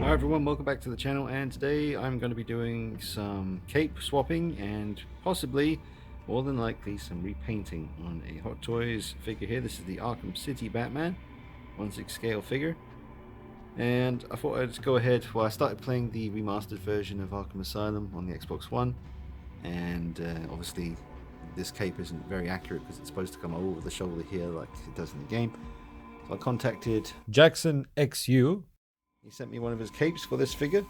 Hi everyone, welcome back to the channel, and today I'm going to be doing some cape swapping and possibly, more than likely, some repainting on a Hot Toys figure here. This is the Arkham City Batman 1/6 scale figure, and I thought I'd just go ahead. Well, I started playing the remastered version of Arkham Asylum on the Xbox One, and obviously this cape isn't very accurate because it's supposed to come over the shoulder here like it does in the game. So I contacted Jaxon XU. He sent me one of his capes for this figure,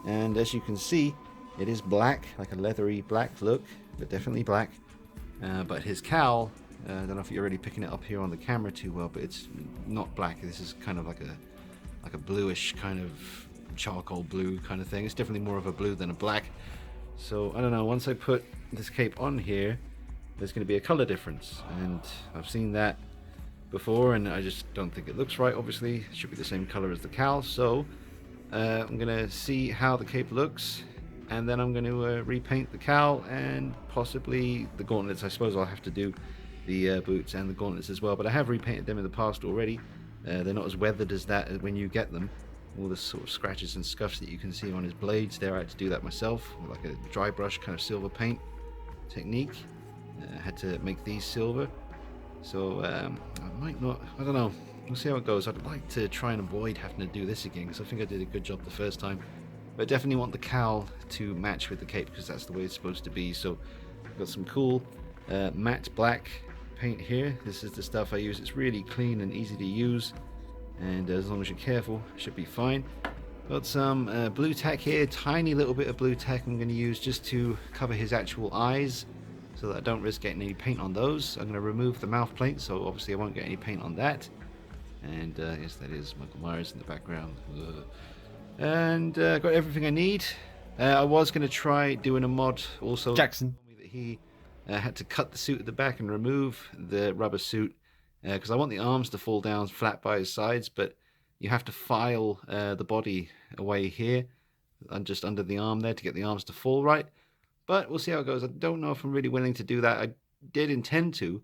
and as you can see, it is black, like a leathery black look, but definitely black. But his cowl, I don't know if you're already picking it up here on the camera too well, but it's not black. This is kind of like a bluish kind of charcoal blue kind of thing. It's definitely more of a blue than a black. So I don't know, once I put this cape on here, there's going to be a color difference, and I've seen that before, and I just don't think it looks right. Obviously it should be the same color as the cowl, so I'm gonna see how the cape looks, and then I'm going to repaint the cowl and possibly the gauntlets. I suppose I'll have to do the boots and the gauntlets as well, but I have repainted them in the past already. They're not as weathered as that when you get them. All the sort of scratches and scuffs that you can see on his blades there, I had to do that myself with like a dry brush kind of silver paint technique. I had to make these silver. So I might not, I don't know, we'll see how it goes. I'd like to try and avoid having to do this again because I think I did a good job the first time. But I definitely want the cowl to match with the cape because that's the way it's supposed to be. So I've got some cool matte black paint here. This is the stuff I use. It's really clean and easy to use, and as long as you're careful, it should be fine. Got some blue tack here, tiny little bit of blue tack I'm going to use just to cover his actual eyes, so that I don't risk getting any paint on those. I'm going to remove the mouth plate, so obviously I won't get any paint on that. And yes, that is Michael Myers in the background. And got everything I need. I was going to try doing a mod also. Jaxon. Told me that he had to cut the suit at the back and remove the rubber suit, because I want the arms to fall down flat by his sides, but you have to file the body away here and just under the arm there to get the arms to fall right. But we'll see how it goes. I don't know if I'm really willing to do that. I did intend to,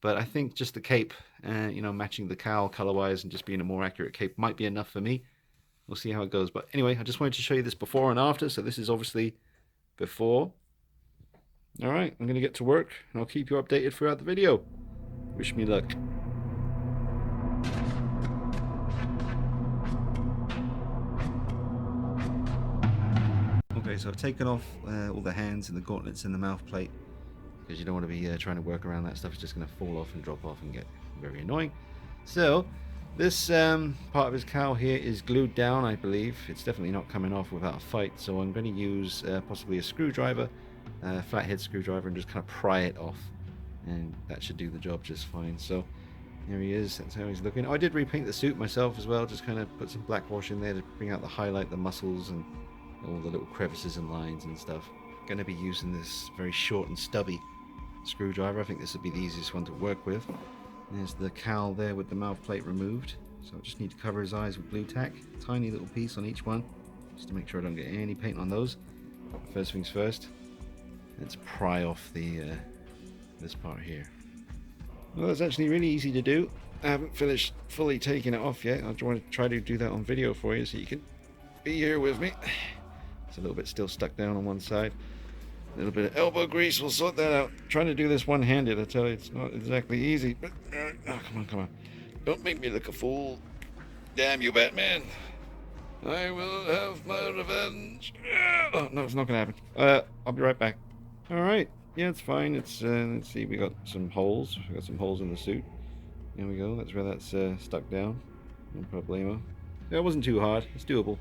but I think just the cape, you know, matching the cowl color-wise and just being a more accurate cape might be enough for me. We'll see how it goes. But anyway, I just wanted to show you this before and after. So this is obviously before. All right, I'm going to get to work, and I'll keep you updated throughout the video. Wish me luck. Okay, so I've taken off all the hands and the gauntlets and the mouth plate, because you don't want to be trying to work around that stuff. It's just going to fall off and drop off and get very annoying. So this part of his cowl here is glued down, I believe. It's definitely not coming off without a fight, so I'm going to use possibly a screwdriver, flathead screwdriver, and just kind of pry it off, and that should do the job just fine. So here he is. That's how he's looking. Oh, I did repaint the suit myself as well, just kind of put some black wash in there to bring out the highlight, the muscles, and all the little crevices and lines and stuff. Going to be using this very short and stubby screwdriver. I think this would be the easiest one to work with. There's the cowl there with the mouth plate removed, so I just need to cover his eyes with blue tack, tiny little piece on each one, just to make sure I don't get any paint on those. First things first, let's pry off the this part here. Well, it's actually really easy to do. I haven't finished fully taking it off yet. I want to try to do that on video for you so you can be here with me. It's a little bit still stuck down on one side. A little bit of elbow grease will sort that out. Trying to do this one-handed, I tell you, it's not exactly easy. But oh, come on. Don't make me look a fool. Damn you, Batman. I will have my revenge. Oh, no, it's not going to happen. I'll be right back. All right. Yeah, it's fine. It's let's see. We got some holes. We got some holes in the suit. There we go. That's where that's stuck down. No problemo. That wasn't too hard. It's doable.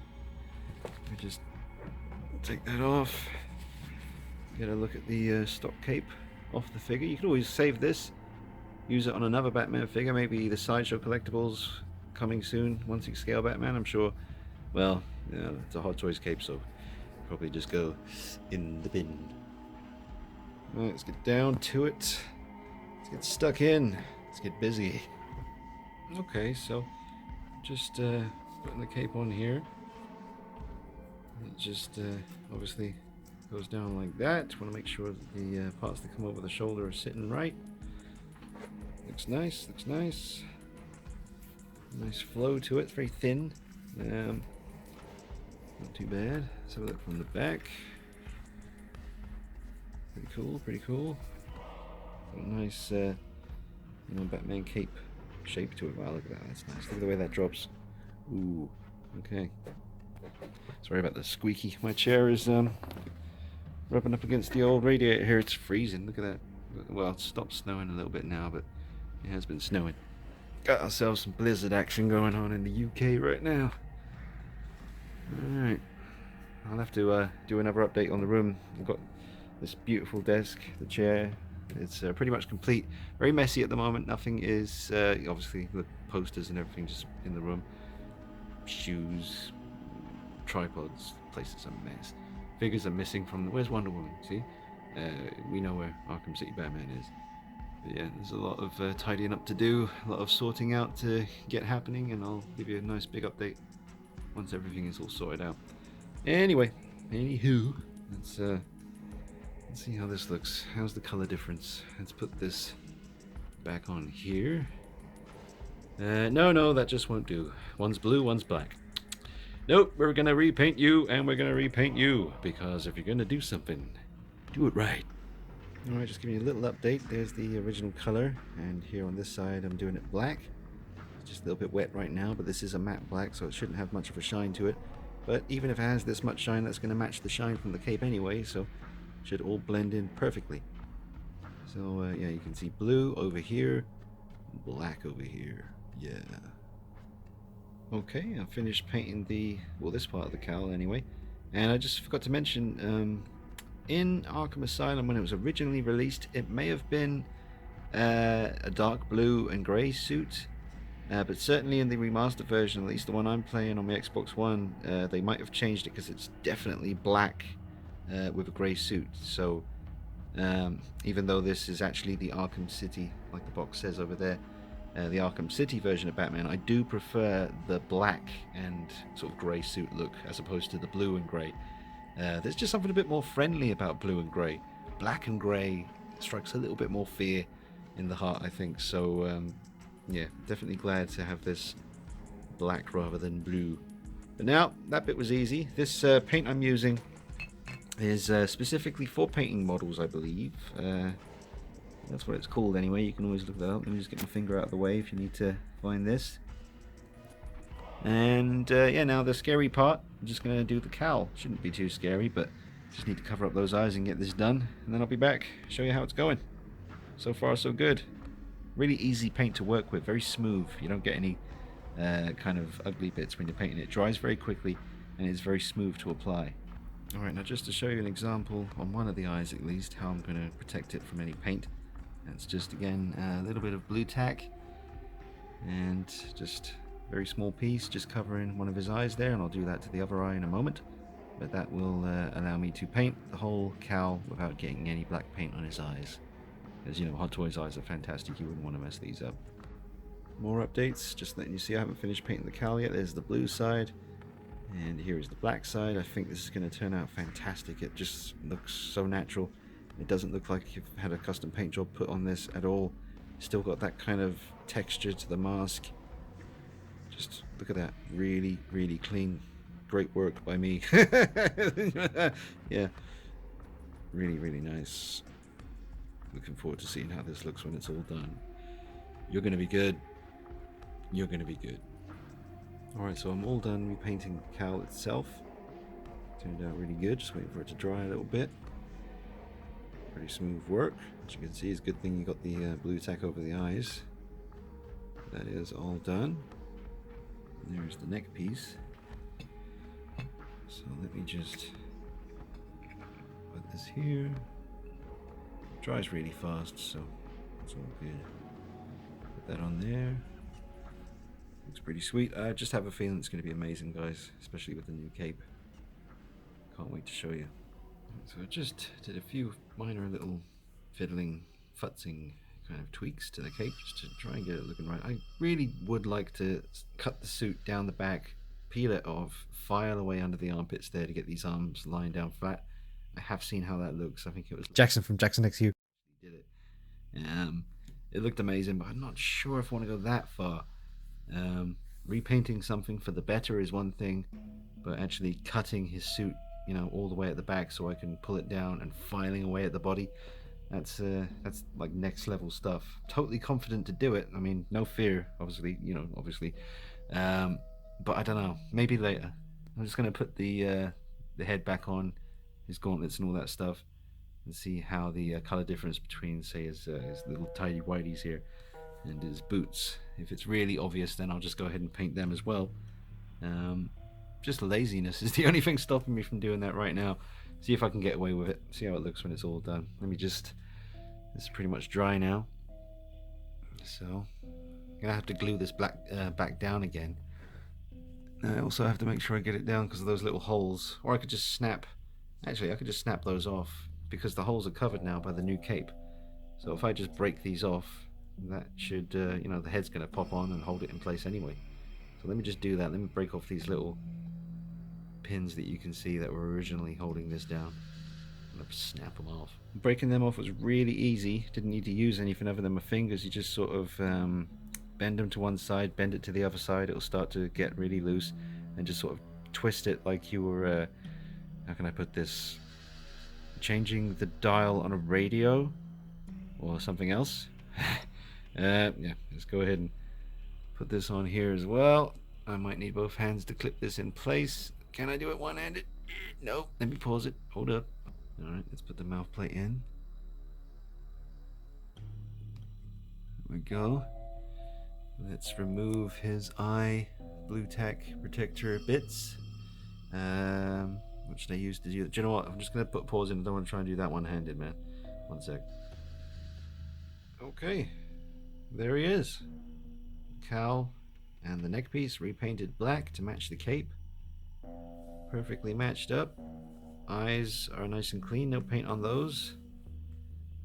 We just take that off. Get a look at the stock cape off the figure. You can always save this, use it on another Batman figure, maybe the Sideshow Collectibles coming soon, 1/6 scale Batman, I'm sure. Well, you know, it's a Hot Toys cape, so probably just go in the bin. Right, let's get down to it. Let's get stuck in. Let's get busy. Okay, so just putting the cape on here. It just obviously goes down like that. Want to make sure that the parts that come over the shoulder are sitting right. Looks nice, looks nice. Nice flow to it, it's very thin. Not too bad. Let's have a look from the back. Pretty cool, pretty cool. Got a nice, Batman cape shape to it. Wow, look at that. That's nice. Look at the way that drops. Ooh, okay. Sorry about the squeaky. My chair is rubbing up against the old radiator here. It's freezing. Look at that. Well, it's stopped snowing a little bit now, but it has been snowing. Got ourselves some blizzard action going on in the UK right now. Alright. I'll have to do another update on the room. I've got this beautiful desk, the chair. It's pretty much complete. Very messy at the moment. Nothing is, obviously, the posters and everything just in the room. Shoes, tripods, place is a mess. Figures are missing from where's Wonder Woman? See? We know where Arkham City Batman is. But yeah, there's a lot of tidying up to do, a lot of sorting out to get happening, and I'll give you a nice big update once everything is all sorted out. Anyway, anywho, let's see how this looks. How's the color difference? Let's put this back on here. No, that just won't do. One's blue, one's black. Nope, we're gonna repaint you, and we're gonna repaint you, because if you're gonna do something, do it right. Alright, just giving you a little update. There's the original color, and here on this side I'm doing it black. It's just a little bit wet right now, but this is a matte black, so it shouldn't have much of a shine to it. But even if it has this much shine, that's going to match the shine from the cape anyway, so it should all blend in perfectly. So yeah, you can see blue over here, black over here. Yeah. Okay, I finished painting this part of the cowl anyway. And I just forgot to mention, in Arkham Asylum, when it was originally released, it may have been a dark blue and grey suit. But certainly in the remastered version, at least the one I'm playing on my Xbox One, they might have changed it because it's definitely black with a grey suit. So even though this is actually the Arkham City, like the box says over there, the Arkham City version of Batman, I do prefer the black and sort of grey suit look as opposed to the blue and grey. There's just something a bit more friendly about blue and grey. Black and grey strikes a little bit more fear in the heart, I think. So yeah, definitely glad to have this black rather than blue. But now, that bit was easy. This paint I'm using is specifically for painting models, I believe. That's what it's called anyway. You can always look that up. Let me just get my finger out of the way if you need to find this. And yeah, now the scary part, I'm just going to do the cowl. Shouldn't be too scary, but just need to cover up those eyes and get this done. And then I'll be back, show you how it's going. So far, so good. Really easy paint to work with, very smooth. You don't get any kind of ugly bits when you're painting. It dries very quickly and it's very smooth to apply. Alright, now just to show you an example on one of the eyes at least, how I'm going to protect it from any paint. That's just again a little bit of blue tack and just very small piece just covering one of his eyes there, and I'll do that to the other eye in a moment. But that will allow me to paint the whole cowl without getting any black paint on his eyes. As you know, Hot Toys eyes are fantastic, you wouldn't want to mess these up. More updates, just letting you see I haven't finished painting the cowl yet. There's the blue side, and here is the black side. I think this is going to turn out fantastic. It just looks so natural. It doesn't look like you've had a custom paint job put on this at all. Still got that kind of texture to the mask. Just look at that, really, really clean. Great work by me. Yeah, really, really nice. Looking forward to seeing how this looks when it's all done. You're going to be good. You're going to be good. Alright, so I'm all done repainting the cowl itself. Turned out really good, just waiting for it to dry a little bit. Pretty smooth work. As you can see, it's a good thing you got the blue tack over the eyes. That is all done. And there's the neck piece. So let me just put this here. It dries really fast, so it's all good. Put that on there. Looks pretty sweet. I just have a feeling it's going to be amazing, guys, especially with the new cape. Can't wait to show you. So I just did a few minor little fiddling, futzing kind of tweaks to the cape just to try and get it looking right. I really would like to cut the suit down the back, peel it off, file away under the armpits there to get these arms lying down flat. I have seen how that looks. I think it was Jaxon from Jaxon XU. Did it. It looked amazing, but I'm not sure if I want to go that far. Repainting something for the better is one thing, but actually cutting his suit, you know, all the way at the back so I can pull it down and filing away at the body. That's like next level stuff. Totally confident to do it. I mean, no fear, obviously, you know, obviously. But I don't know. Maybe later. I'm just gonna put the head back on, his gauntlets and all that stuff, and see how the color difference between, say, his little tidy whities here and his boots. If it's really obvious, then I'll just go ahead and paint them as well. Just laziness is the only thing stopping me from doing that right now. See if I can get away with it. See how it looks when it's all done. Let me just... It's pretty much dry now. So, I'm gonna have to glue this black back down again. I also have to make sure I get it down because of those little holes. Or I could just snap... Actually, I could just snap those off because the holes are covered now by the new cape. So if I just break these off, that should, you know, the head's gonna pop on and hold it in place anyway. So let me just do that. Let me break off these little pins that you can see that were originally holding this down. I'm gonna snap them off. Breaking them off was really easy. Didn't need to use anything other than my fingers. You just sort of bend them to one side, bend it to the other side. It'll start to get really loose, and just sort of twist it like you were. How can I put this? Changing the dial on a radio or something else. Yeah, let's go ahead and put this on here as well. I might need both hands to clip this in place. Can I do it one-handed? No. Let me pause it. Hold up. Alright, let's put the mouth plate in. There we go. Let's remove his eye blue tack protector bits. What should I use to do that? Do you know what? I'm just going to put pause in. I don't want to try and do that one-handed, man. One sec. Okay. There he is. Cowl and the neck piece repainted black to match the cape. Perfectly matched up. Eyes are nice and clean, no paint on those.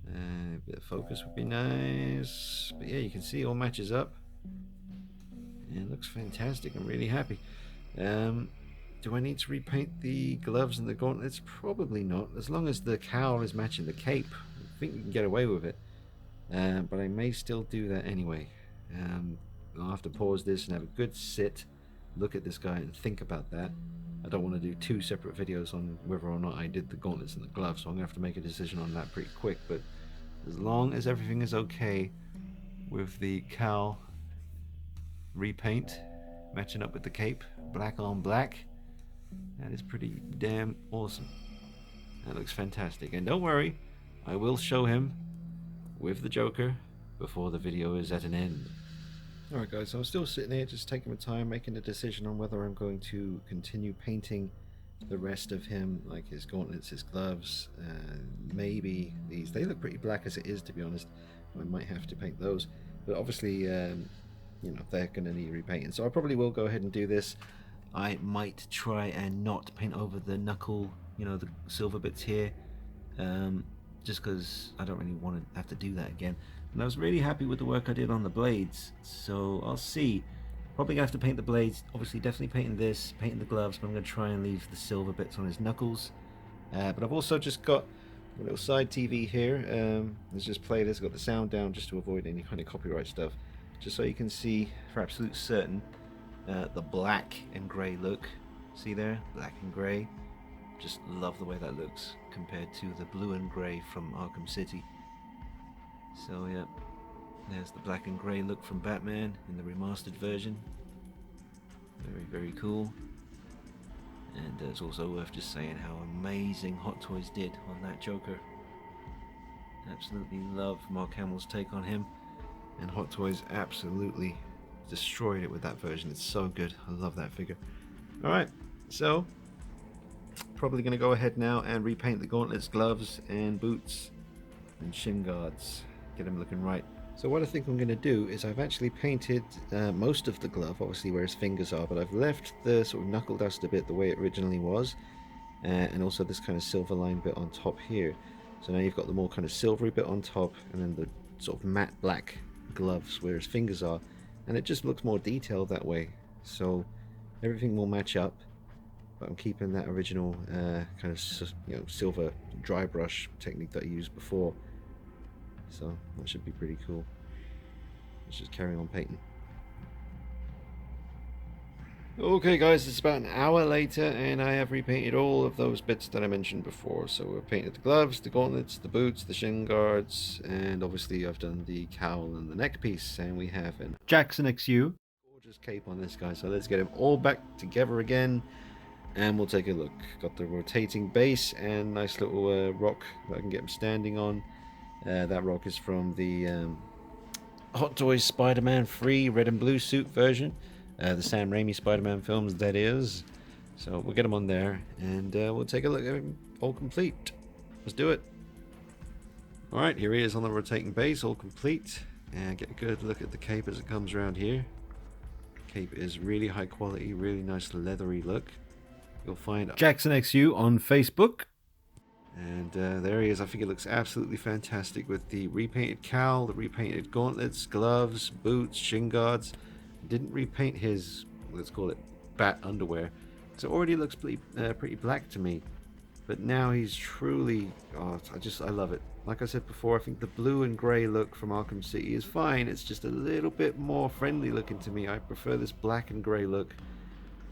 A bit of focus would be nice. But yeah, you can see it all matches up. And it looks fantastic. I'm really happy. Do I need to repaint the gloves and the gauntlets? Probably not. As long as the cowl is matching the cape, I think we can get away with it. But I may still do that anyway. I'll have to pause this and have a good sit, look at this guy and think about that. I don't want to do two separate videos on whether or not I did the gauntlets and the gloves, so I'm going to have to make a decision on that pretty quick. But as long as everything is okay with the cowl repaint matching up with the cape, black on black, that is pretty damn awesome. That looks fantastic. And don't worry, I will show him with the Joker before the video is at an end. Alright guys, so I'm still sitting here just taking my time making a decision on whether I'm going to continue painting the rest of him, like his gauntlets, his gloves, maybe these. They look pretty black as it is, to be honest. I might have to paint those, but obviously you know, they're going to need repainting, so I probably will go ahead and do this. I might try and not paint over the knuckle, you know, the silver bits here, just because I don't really want to have to do that again. And I was really happy with the work I did on the blades, so I'll see. Probably gonna have to paint the blades. Obviously, definitely painting this, painting the gloves, but I'm gonna try and leave the silver bits on his knuckles. But I've also just got a little side TV here. Let's just play this. I've got the sound down just to avoid any kind of copyright stuff, just so you can see for absolute certain the black and grey look. See there, black and grey. Just love the way that looks compared to the blue and grey from Arkham City. So yeah, there's the black and grey look from Batman in the remastered version. Very, very cool. And it's also worth just saying how amazing Hot Toys did on that Joker. Absolutely love Mark Hamill's take on him, and Hot Toys absolutely destroyed it with that version. It's so good. I love that figure. Alright, so probably going to go ahead now and repaint the gauntlets, gloves and boots and shin guards. Get them looking right. So what I think I'm going to do is I've actually painted most of the glove, obviously where his fingers are, but I've left the sort of knuckle dust a bit the way it originally was, and also this kind of silver line bit on top here. So now you've got the more kind of silvery bit on top, and then the sort of matte black gloves where his fingers are, and it just looks more detailed that way. So everything will match up, but I'm keeping that original kind of, you know, silver dry brush technique that I used before. So that should be pretty cool. Let's just carry on painting. Okay guys, it's about an hour later and I have repainted all of those bits that I mentioned before. So we've painted the gloves, the gauntlets, the boots, the shin guards, and obviously I've done the cowl and the neck piece, and we have an Jaxon XU. gorgeous cape on this guy. So let's get him all back together again and we'll take a look. Got the rotating base and nice little rock that I can get him standing on. That rock is from the Hot Toys Spider-Man 3 red and blue suit version. The Sam Raimi Spider-Man films, that is. So we'll get him on there and we'll take a look at him all complete. Let's do it. Alright, here he is on the rotating base, all complete. And get a good look at the cape as it comes around here. Cape is really high quality, really nice leathery look. You'll find Jaxon XU on Facebook. and there he is. I think it looks absolutely fantastic with the repainted cowl, the repainted gauntlets, gloves, boots, shin guards. Didn't repaint his, let's call it, bat underwear. So it already looks pretty black to me. But now he's truly, I love it. Like I said before, I think the blue and grey look from Arkham City is fine. It's just a little bit more friendly looking to me. I prefer this black and grey look.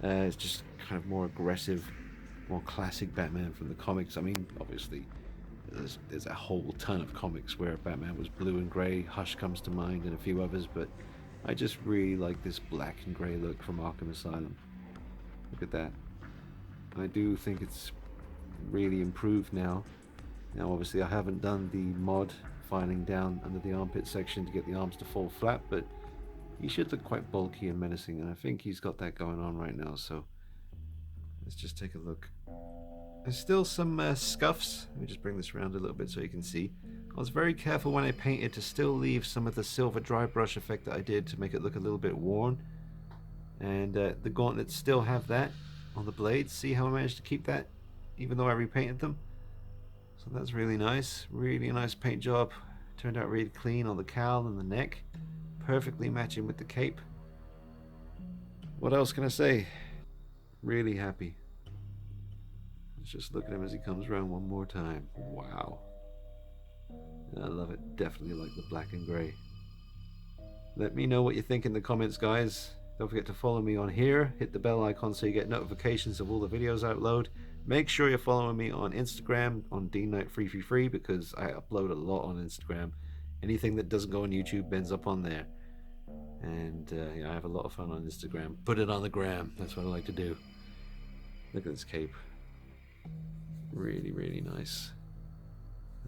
It's just kind of more aggressive, more classic Batman from the comics. I mean, obviously, there's a whole ton of comics where Batman was blue and grey. Hush comes to mind and a few others, but I just really like this black and grey look from Arkham Asylum. Look at that. I do think it's really improved now. Now obviously I haven't done the mod filing down under the armpit section to get the arms to fall flat, but he should look quite bulky and menacing, and I think he's got that going on right now. So let's just take a look. There's still some scuffs. Let me just bring this around a little bit so you can see. I was very careful when I painted to still leave some of the silver dry brush effect that I did to make it look a little bit worn. And the gauntlets still have that on the blades. See how I managed to keep that even though I repainted them? So that's really nice. Really nice paint job. Turned out really clean on the cowl and the neck. Perfectly matching with the cape. What else can I say? Really happy. Let's just look at him as he comes around one more time. Wow. I love it. Definitely like the black and grey. Let me know what you think in the comments, guys. Don't forget to follow me on here. Hit the bell icon so you get notifications of all the videos I upload. Make sure you're following me on Instagram on DKnight333 because I upload a lot on Instagram. Anything that doesn't go on YouTube ends up on there. And yeah, I have a lot of fun on Instagram. Put it on the gram. That's what I like to do. Look at this cape. Really, really nice.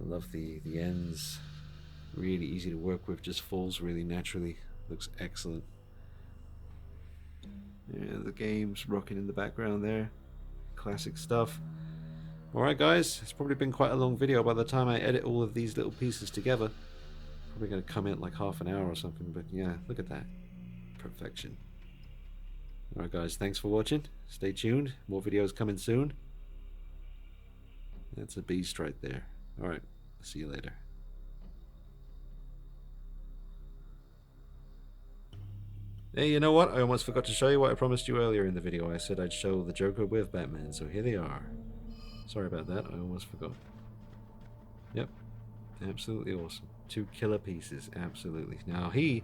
I love the ends. Really easy to work with. Just falls really naturally. Looks excellent. Yeah, the game's rocking in the background there. Classic stuff. Alright guys, it's probably been quite a long video. By the time I edit all of these little pieces together, probably going to come in like half an hour or something, but yeah, look at that. Perfection. Alright guys, thanks for watching. Stay tuned. More videos coming soon. That's a beast right there. Alright, see you later. Hey, you know what? I almost forgot to show you what I promised you earlier in the video. I said I'd show the Joker with Batman, so here they are. Sorry about that, I almost forgot. Yep, absolutely awesome. 2 killer pieces, absolutely. Now he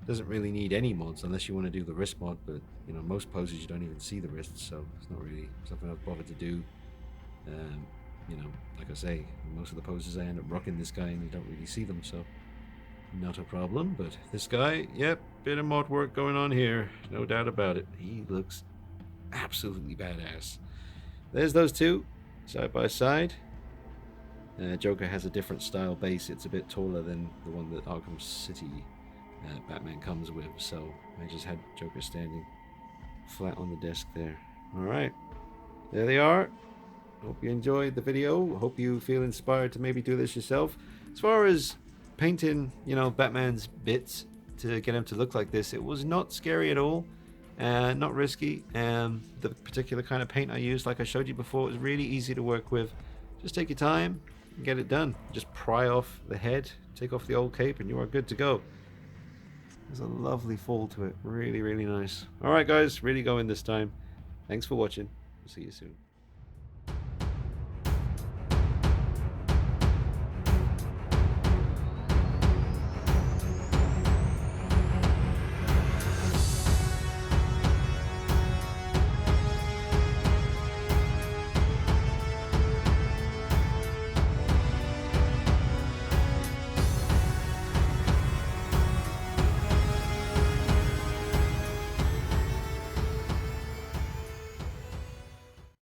doesn't really need any mods unless you want to do the wrist mod, but you know, most poses you don't even see the wrists, so it's not really something I've bothered to do. You know, like I say, most of the poses I end up rocking this guy and you don't really see them, so not a problem. But this guy, yep, bit of mod work going on here, no doubt about it. He looks absolutely badass. There's those two side by side. Joker has a different style base. It's a bit taller than the one that Arkham City Batman comes with, so I just had Joker standing flat on the desk there. Alright, there they are. Hope you enjoyed the video. Hope you feel inspired to maybe do this yourself. As far as painting, you know, Batman's bits to get him to look like this, it was not scary at all. Not risky. The particular kind of paint I used, like I showed you before, was really easy to work with. Just take your time and get it done. Just pry off the head, take off the old cape, and you are good to go. There's a lovely fall to it. Really, really nice. Alright guys, really going this time. Thanks for watching. We'll see you soon.